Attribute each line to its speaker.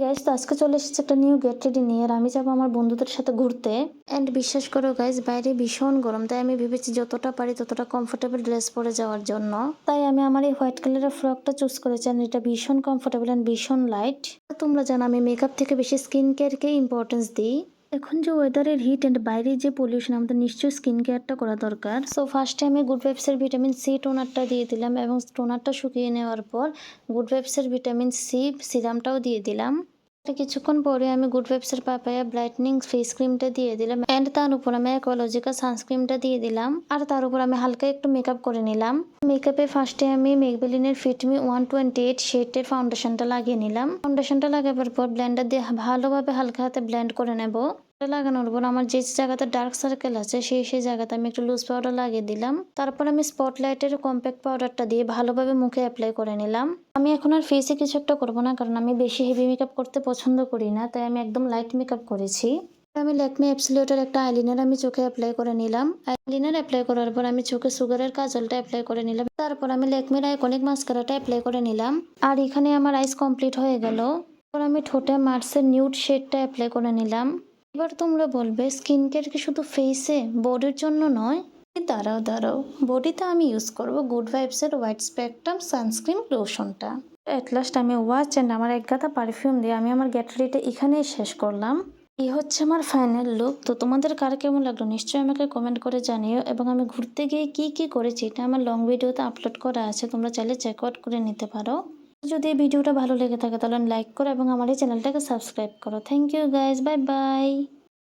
Speaker 1: Guys, তো আজকে চলে এসেছে একটা নিউ গেট রেডি নিয়ে। আর আমি যাবো আমার বন্ধুদের সাথে ঘুরতে। এন্ড বিশ্বাস করো গাইস, বাইরে ভীষণ গরম, তাই আমি ভেবেছি যতটা পারি ততটা কমফোর্টেবল ড্রেস পরে যাওয়ার জন্য। তাই আমি আমার এই হোয়াইট কালারের ফ্রকটা চুজ করেছি। আর এটা ভীষণ কমফোর্টেবল এন্ড ভীষণ লাইট। তোমরা জানো আমি মেকআপ থেকে বেশি স্কিন কেয়ারকে ইম্পর্টেন্স দিই। এখন যে ওয়েদারের হিট এন্ড বাইরে যে পলিউশন, আমাদের নিশ্চয়ই স্কিন কেয়ারটা করা দরকার। সো ফার্স্টে আমি গুড ভাইবসের ভিটামিন সি টোনারটা দিয়ে দিলাম এবং টোনারটা শুকিয়ে নেওয়ার পর গুড ভাইবসের ভিটামিন সি সিরামটাও দিয়ে দিলাম। কিছুক্ষণ পরে আমি গুড ভাইবসের পাপায়া ব্রাইটনিং ফেস ক্রিমটা দিয়ে দিলাম এন্ড তার উপর আমি অ্যাকোলজিকা সানস্ক্রিনটা দিয়ে দিলাম। আর তার উপর আমি হালকা একটু মেকআপ করে নিলাম। মেকআপে ফার্স্টে আমি মেবলিনের ফিটমি 128 শেডের ফাউন্ডেশনটা লাগিয়ে নিলাম। ফাউন্ডেশনটা লাগাবার পর ব্লেন্ডার দিয়ে ভালোভাবে হালকা হাতে ব্লেন্ড করে নেব। লাগানোর পর আমার যে জায়গাতে ডার্ক সার্কেল আছে সেই জায়গাতে আমি একটু লুজ পাউডার লাগিয়ে দিলাম। তারপর আমি স্পটলাইটের কম্প্যাক্ট পাউডারটা দিয়ে ভালোভাবে মুখে অ্যাপ্লাই করে নিলাম। আমি এখন আর ফেসে কিছু একটা করবো না, কারণ আমি বেশি হেভি মেকআপ করতে পছন্দ করি না, তাই আমি একদম লাইট মেকআপ করেছি। আমি ল্যাকমে অ্যাবসলিউটের একটা আইলাইনার আমি চোখে অ্যাপ্লাই করে নিলাম। আইলাইনার অ্যাপ্লাই করার পর আমি চোখে সুগারের কাজলটা অ্যাপ্লাই করে নিলাম। তারপর আমি ল্যাকমের আইকনিক মাস্কারাটা অ্যাপ্লাই করে নিলাম। আর এখানে আমার আইস কমপ্লিট হয়ে গেল। তারপর আমি ঠোঁটে মার্সের নিউড শেডটা অ্যাপ্লাই করে নিলাম। এবার তোমরা বলবে স্কিন কেয়ার কি শুধু ফেসে, বডির জন্য নয়? দাঁড়াও, বডিতে আমি ইউজ করব গুড ভাইবসের হোয়াইট স্পেকট্রাম সানস্ক্রিন লোশনটা। এট লাস্ট আমি ওয়াচ অ্যান্ড আমার এক গাদা পারফিউম দিয়ে আমি আমার গ্যাটারিটা এখানেই শেষ করলাম। এই হচ্ছে আমার ফাইনাল লুক। তো তোমাদের কার কেমন লাগলো নিশ্চয়ই আমাকে কমেন্ট করে জানিও। এবং আমি ঘুরতে গিয়ে কি করেছি এটা আমার লং ভিডিওতে আপলোড করা আছে, তোমরা চাইলে চেক আউট করে নিতে পারো। যদি এই ভিডিওটা ভালো লেগে থাকে তাহলে লাইক করো এবং আমার এই চ্যানেলটাকে সাবস্ক্রাইব করো। Thank you guys, bye by.